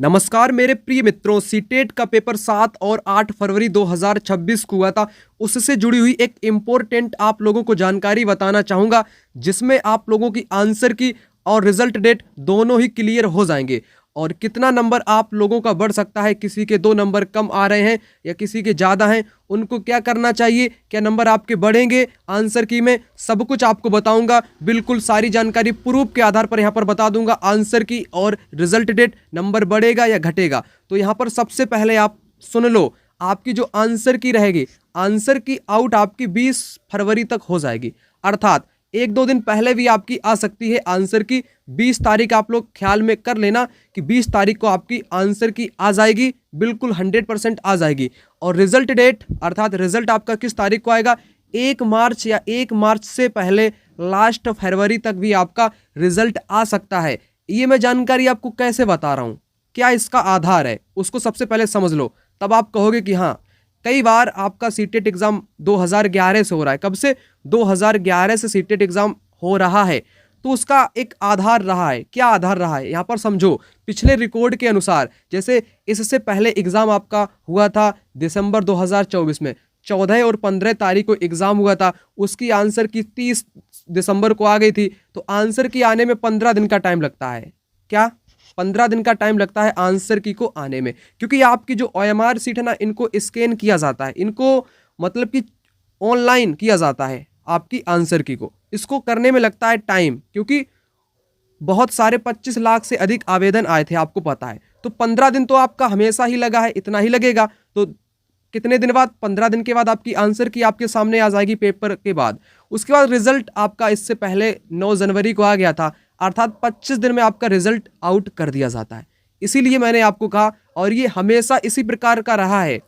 नमस्कार मेरे प्रिय मित्रों, सीटेट का पेपर 7 और 8 फरवरी 2026 को हुआ था। उससे जुड़ी हुई एक इम्पोर्टेंट आप लोगों को जानकारी बताना चाहूँगा, जिसमें आप लोगों की आंसर की और रिजल्ट डेट दोनों ही क्लियर हो जाएंगे और कितना नंबर आप लोगों का बढ़ सकता है। किसी के 2 नंबर कम आ रहे हैं या किसी के ज़्यादा हैं, उनको क्या करना चाहिए, क्या नंबर आपके बढ़ेंगे आंसर की में, सब कुछ आपको बताऊंगा। बिल्कुल सारी जानकारी प्रूफ के आधार पर यहाँ पर बता दूंगा। आंसर की और रिजल्ट डेट, नंबर बढ़ेगा या घटेगा। तो यहाँ पर सबसे पहले आप सुन लो, आपकी जो आंसर की रहेगी, आंसर की आउट आपकी 20 फरवरी तक हो जाएगी। अर्थात 1-2 दिन पहले भी आपकी आ सकती है आंसर की। 20 तारीख आप लोग ख्याल में कर लेना कि 20 तारीख को आपकी आंसर की आ जाएगी, बिल्कुल 100% आ जाएगी। और रिजल्ट डेट अर्थात रिजल्ट आपका किस तारीख को आएगा, 1 मार्च या 1 मार्च से पहले लास्ट फरवरी तक भी आपका रिजल्ट आ सकता है। ये मैं जानकारी आपको कैसे बता रहा हूँ, क्या इसका आधार है, उसको सबसे पहले समझ लो, तब आप कहोगे कि हाँ। कई बार आपका सीटेट एग्जाम 2011 से हो रहा है। कब से? 2011 से सीटेट एग्जाम हो रहा है, तो उसका एक आधार रहा है। क्या आधार रहा है यहाँ पर समझो। पिछले रिकॉर्ड के अनुसार, जैसे इससे पहले एग्जाम आपका हुआ था दिसंबर 2024 में, 14 और 15 तारीख को एग्जाम हुआ था। उसकी आंसर की 30 दिसंबर को आ गई थी। तो आंसर की आने में 15 दिन का टाइम लगता है। क्या? 15 दिन का टाइम लगता है आंसर की को आने में, क्योंकि आपकी जो OMR सीट है ना, इनको स्कैन किया जाता है, इनको मतलब कि ऑनलाइन किया जाता है आपकी आंसर की को। इसको करने में लगता है टाइम, क्योंकि बहुत सारे 25 लाख से अधिक आवेदन आए थे, आपको पता है। तो 15 दिन तो आपका हमेशा ही लगा है, इतना ही लगेगा। तो कितने दिन बाद? 15 दिन के बाद आपकी आंसर की आपके सामने आ जाएगी पेपर के बाद। उसके बाद रिजल्ट आपका इससे पहले 9 जनवरी को आ गया था, अर्थात 25 दिन में आपका रिजल्ट आउट कर दिया जाता है। इसीलिए मैंने आपको कहा, और ये हमेशा इसी प्रकार का रहा है।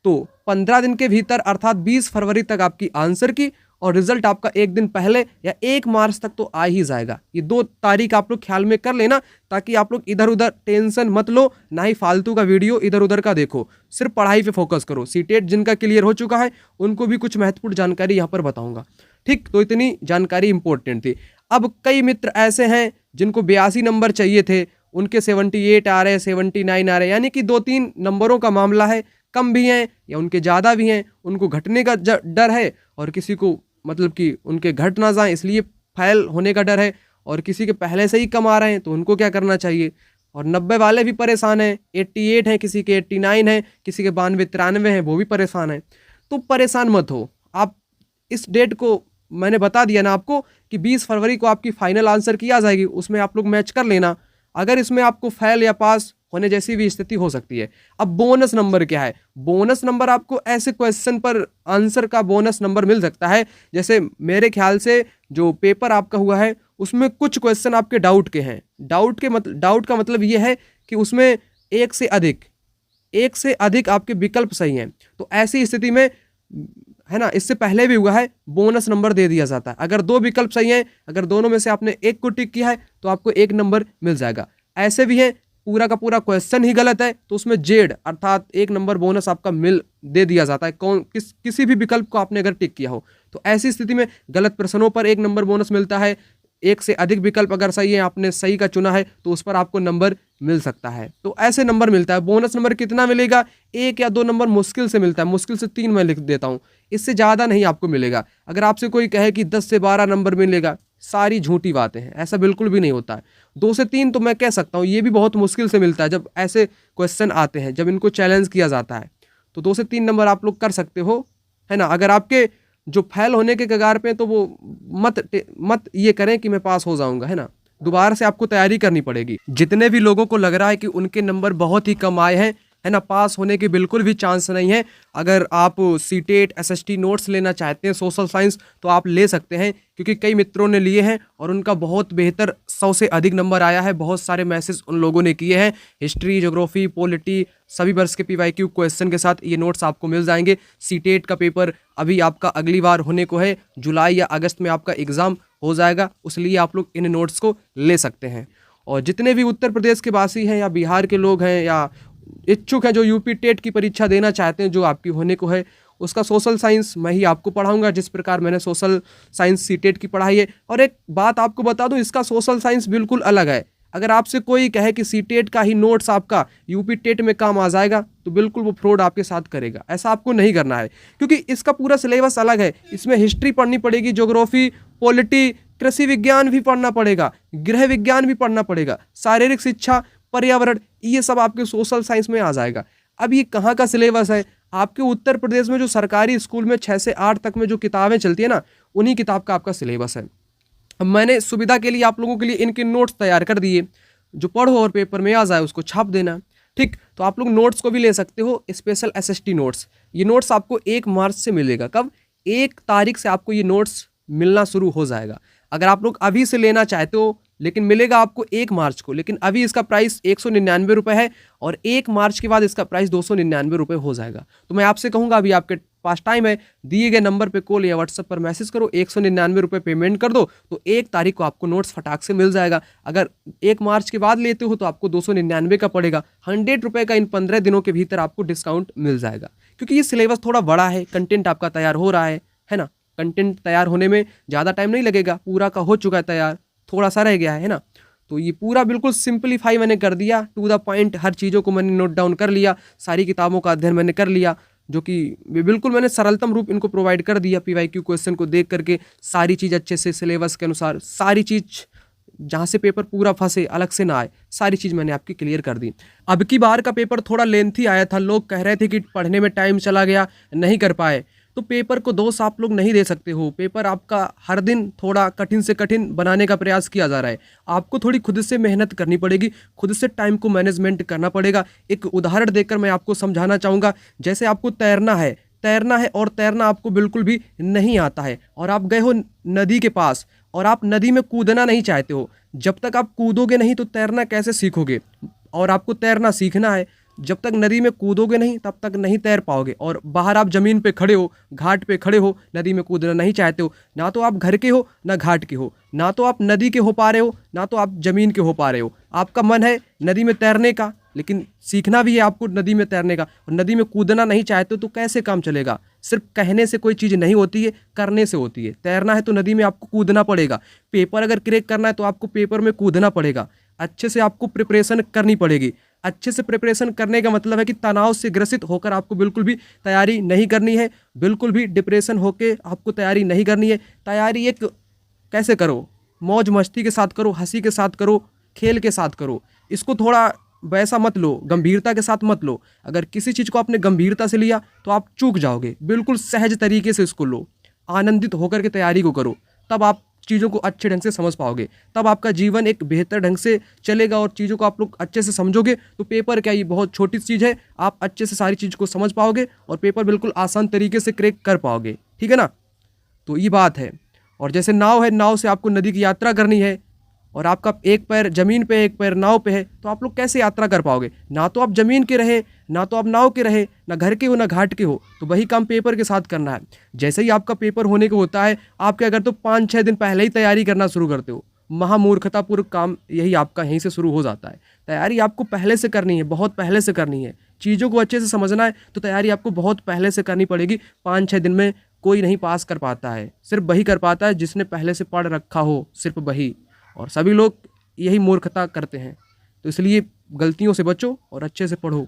तो 15 दिन के भीतर अर्थात 20 फरवरी तक आपकी आंसर की और रिजल्ट आपका 1 दिन पहले या 1 मार्च तक तो आ ही जाएगा। ये 2 तारीख आप लोग ख्याल में कर लेना, ताकि आप लोग इधर उधर टेंशन मत लो, ना ही फालतू का वीडियो इधर उधर का देखो, सिर्फ पढ़ाई पे फोकस करो। सीटेट जिनका क्लियर हो चुका है उनको भी कुछ महत्वपूर्ण जानकारी यहाँ पर बताऊंगा। ठीक, तो इतनी जानकारी इंपॉर्टेंट थी। अब कई मित्र ऐसे हैं जिनको 82 नंबर चाहिए थे, उनके 78 आ रहे, 79 आ रहे, यानी कि 2-3 नंबरों का मामला है। कम भी हैं या उनके ज़्यादा भी हैं, उनको घटने का डर है, और किसी को मतलब कि उनके घट ना जाए इसलिए फेल होने का डर है, और किसी के पहले से ही कम आ रहे हैं, तो उनको क्या करना चाहिए। और 90 वाले भी परेशान हैं, 88 हैं, किसी के 89 हैं, किसी के 92-93 हैं, वो भी परेशान हैं। तो परेशान मत हो आप। इस डेट को मैंने बता दिया ना आपको कि 20 फरवरी को आपकी फाइनल आंसर की आ जाएगी, उसमें आप लोग मैच कर लेना। अगर इसमें आपको फेल या पास होने जैसी भी स्थिति हो सकती है। अब बोनस नंबर क्या है? बोनस नंबर आपको ऐसे क्वेश्चन पर आंसर का बोनस नंबर मिल सकता है, जैसे मेरे ख्याल से जो पेपर आपका हुआ है उसमें कुछ क्वेश्चन आपके डाउट के हैं। डाउट का मतलब ये है कि उसमें एक से अधिक आपके विकल्प सही हैं। तो ऐसी स्थिति में है ना, इससे पहले भी हुआ है, बोनस नंबर दे दिया जाता है। अगर 2 विकल्प सही हैं, अगर दोनों में से आपने एक को टिक किया है तो आपको 1 नंबर मिल जाएगा। ऐसे भी है पूरा का पूरा क्वेश्चन ही गलत है तो उसमें जेड अर्थात 1 नंबर बोनस आपका दे दिया जाता है। किसी भी विकल्प को आपने अगर टिक किया हो, तो ऐसी स्थिति में गलत प्रश्नों पर 1 नंबर बोनस मिलता है। एक से अधिक विकल्प अगर सही है, आपने सही का चुना है, तो उस पर आपको नंबर मिल सकता है। तो ऐसे नंबर मिलता है। बोनस नंबर कितना मिलेगा? 1 या 2 नंबर मुश्किल से मिलता है, मुश्किल से 3 मैं लिख देता हूँ, इससे ज़्यादा नहीं आपको मिलेगा। अगर आपसे कोई कहे कि 10 से 12 नंबर मिलेगा, सारी झूठी बातें हैं, ऐसा बिल्कुल भी नहीं होता है। 2 से 3 तो मैं कह सकता हूँ, ये भी बहुत मुश्किल से मिलता है जब ऐसे क्वेश्चन आते हैं, जब इनको चैलेंज किया जाता है। तो 2 से 3 नंबर आप लोग कर सकते हो, है ना। अगर आपके जो फेल होने के कगार पे हैं, तो वो मत ये करें कि मैं पास हो जाऊंगा, है ना। दोबारा से आपको तैयारी करनी पड़ेगी। जितने भी लोगों को लग रहा है कि उनके नंबर बहुत ही कम आए हैं, है ना, पास होने के बिल्कुल भी चांस नहीं है। अगर आप सीटेट SST नोट्स लेना चाहते हैं सोशल साइंस, तो आप ले सकते हैं, क्योंकि कई मित्रों ने लिए हैं और उनका बहुत बेहतर 100 से अधिक नंबर आया है। बहुत सारे मैसेज उन लोगों ने किए हैं। हिस्ट्री, ज्योग्राफी, पॉलिटी, सभी वर्ष के PYQ क्वेश्चन के साथ ये नोट्स आपको मिल जाएंगे। सीटेट का पेपर अभी आपका अगली बार होने को है, जुलाई या अगस्त में आपका एग्ज़ाम हो जाएगा, उसलिए आप लोग इन नोट्स को ले सकते हैं। और जितने भी उत्तर प्रदेश के वासी हैं या बिहार के लोग हैं या इच्छुक है जो यूपी टेट की परीक्षा देना चाहते हैं, जो आपकी होने को है, उसका सोशल साइंस मैं ही आपको पढ़ाऊंगा, जिस प्रकार मैंने सोशल साइंस सीटेट की पढ़ाई है। और एक बात आपको बता दूं, इसका सोशल साइंस बिल्कुल अलग है। अगर आपसे कोई कहे कि सीटेट का ही नोट्स आपका यूपी टेट में काम आ जाएगा तो बिल्कुल वो फ्रॉड आपके साथ करेगा। ऐसा आपको नहीं करना है, क्योंकि इसका पूरा सिलेबस अलग है। इसमें हिस्ट्री पढ़नी पड़ेगी, ज्योग्राफी, पॉलिटी, कृषि विज्ञान भी पढ़ना पड़ेगा, गृह विज्ञान भी पढ़ना पड़ेगा, शारीरिक शिक्षा, पर्यावरण, ये सब आपके सोशल साइंस में आ जाएगा। अब ये कहाँ का सिलेबस है? आपके उत्तर प्रदेश में जो सरकारी स्कूल में 6 से 8 तक में जो किताबें चलती है ना, उन्हीं किताब का आपका सिलेबस है। अब मैंने सुविधा के लिए आप लोगों के लिए इनके नोट्स तैयार कर दिए, जो पढ़ो और पेपर में आ जाए उसको छाप देना। ठीक, तो आप लोग नोट्स को भी ले सकते हो, स्पेशल एसएसटी नोट्स। ये नोट्स आपको 1 मार्च से मिलेगा। कब? 1 तारीख से आपको ये नोट्स मिलना शुरू हो जाएगा। अगर आप लोग अभी से लेना चाहते हो, लेकिन मिलेगा आपको 1 मार्च को, लेकिन अभी इसका प्राइस 199 रुपये है और 1 मार्च के बाद इसका प्राइस 299 रुपये हो जाएगा। तो मैं आपसे कहूँगा अभी आपके पास टाइम है, दिए गए नंबर पे कॉल या व्हाट्सएप पर मैसेज करो, 199 रुपये पेमेंट कर दो, तो 1 तारीख को आपको नोट्स फटाक से मिल जाएगा। अगर 1 मार्च के बाद लेते हो तो आपको 299 का पड़ेगा। 100 रुपये का इन 15 दिनों के भीतर आपको डिस्काउंट मिल जाएगा, क्योंकि ये सिलेबस थोड़ा बड़ा है, कंटेंट आपका तैयार हो रहा है ना। कंटेंट तैयार होने में ज़्यादा टाइम नहीं लगेगा, पूरा का हो चुका है तैयार, थोड़ा सा रह गया है ना। तो ये पूरा बिल्कुल सिंपलीफाई मैंने कर दिया, टू द पॉइंट, हर चीज़ों को मैंने नोट डाउन कर लिया, सारी किताबों का अध्ययन मैंने कर लिया, जो कि बिल्कुल मैंने सरलतम रूप इनको प्रोवाइड कर दिया। पीवाईक्यू क्वेश्चन को देख करके सारी चीज़ अच्छे से सिलेबस के अनुसार, सारी चीज़ जहाँ से पेपर पूरा फंसे, अलग से ना आए, सारी चीज़ मैंने आपकी क्लियर कर दी। अब की बार का पेपर थोड़ा लेंथी आया था, लोग कह रहे थे कि पढ़ने में टाइम चला गया, नहीं कर पाए। तो पेपर को दोष आप लोग नहीं दे सकते हो। पेपर आपका हर दिन थोड़ा कठिन से कठिन बनाने का प्रयास किया जा रहा है। आपको थोड़ी खुद से मेहनत करनी पड़ेगी, खुद से टाइम को मैनेजमेंट करना पड़ेगा। एक उदाहरण देकर मैं आपको समझाना चाहूँगा। जैसे आपको तैरना है और तैरना आपको बिल्कुल भी नहीं आता है, और आप गए हो नदी के पास और आप नदी में कूदना नहीं चाहते हो। जब तक आप कूदोगे नहीं तो तैरना कैसे सीखोगे? और आपको तैरना सीखना है, जब तक नदी में कूदोगे नहीं तब तक नहीं तैर पाओगे। और बाहर आप ज़मीन पे खड़े हो, घाट पे खड़े हो, नदी में कूदना नहीं चाहते हो, ना तो आप घर के हो ना घाट के हो, ना तो आप नदी के हो पा रहे हो ना तो आप ज़मीन के हो पा रहे हो। आपका मन है नदी में तैरने का, लेकिन सीखना भी है आपको नदी में तैरने का, और नदी में कूदना नहीं चाहते हो तो कैसे काम चलेगा? सिर्फ कहने से कोई चीज़ नहीं होती है, करने से होती है। तैरना है तो नदी में आपको कूदना पड़ेगा। पेपर अगर क्रैक करना है तो आपको पेपर में कूदना पड़ेगा। अच्छे से आपको प्रिपरेशन करनी पड़ेगी। अच्छे से प्रिपरेशन करने का मतलब है कि तनाव से ग्रसित होकर आपको बिल्कुल भी तैयारी नहीं करनी है, बिल्कुल भी डिप्रेशन होके आपको तैयारी नहीं करनी है। तैयारी एक कैसे करो? मौज मस्ती के साथ करो, हंसी के साथ करो, खेल के साथ करो। इसको थोड़ा वैसा मत लो, गंभीरता के साथ मत लो। अगर किसी चीज़ को आपने गंभीरता से लिया तो आप चूक जाओगे। बिल्कुल सहज तरीके से इसको लो, आनंदित होकर के तैयारी को करो, तब आप चीज़ों को अच्छे ढंग से समझ पाओगे, तब आपका जीवन एक बेहतर ढंग से चलेगा। और चीज़ों को आप लोग अच्छे से समझोगे तो पेपर क्या, ये बहुत छोटी चीज़ है, आप अच्छे से सारी चीज़ को समझ पाओगे और पेपर बिल्कुल आसान तरीके से क्रैक कर पाओगे। ठीक है ना? तो ये बात है। और जैसे नाव है, नाव से आपको नदी की यात्रा करनी है और आपका एक पैर ज़मीन पे है, एक पैर नाव पे है, तो आप लोग कैसे यात्रा कर पाओगे? ना तो आप ज़मीन के रहे, ना तो आप नाव के रहे, ना घर के हो ना घाट के हो। तो वही काम पेपर के साथ करना है। जैसे ही आपका पेपर होने को होता है, आप क्या करते हो? 5-6 दिन पहले ही तैयारी करना शुरू करते हो। महामूर्खतापूर्ण काम यही आपका यहीं से शुरू हो जाता है। तैयारी आपको पहले से करनी है, बहुत पहले से करनी है। चीज़ों को अच्छे से समझना है तो तैयारी आपको बहुत पहले से करनी पड़ेगी। 5-6 दिन में कोई नहीं पास कर पाता है, सिर्फ वही कर पाता है जिसने पहले से पढ़ रखा हो, सिर्फ वही। और सभी लोग यही मूर्खता करते हैं। तो इसलिए गलतियों से बचो और अच्छे से पढ़ो।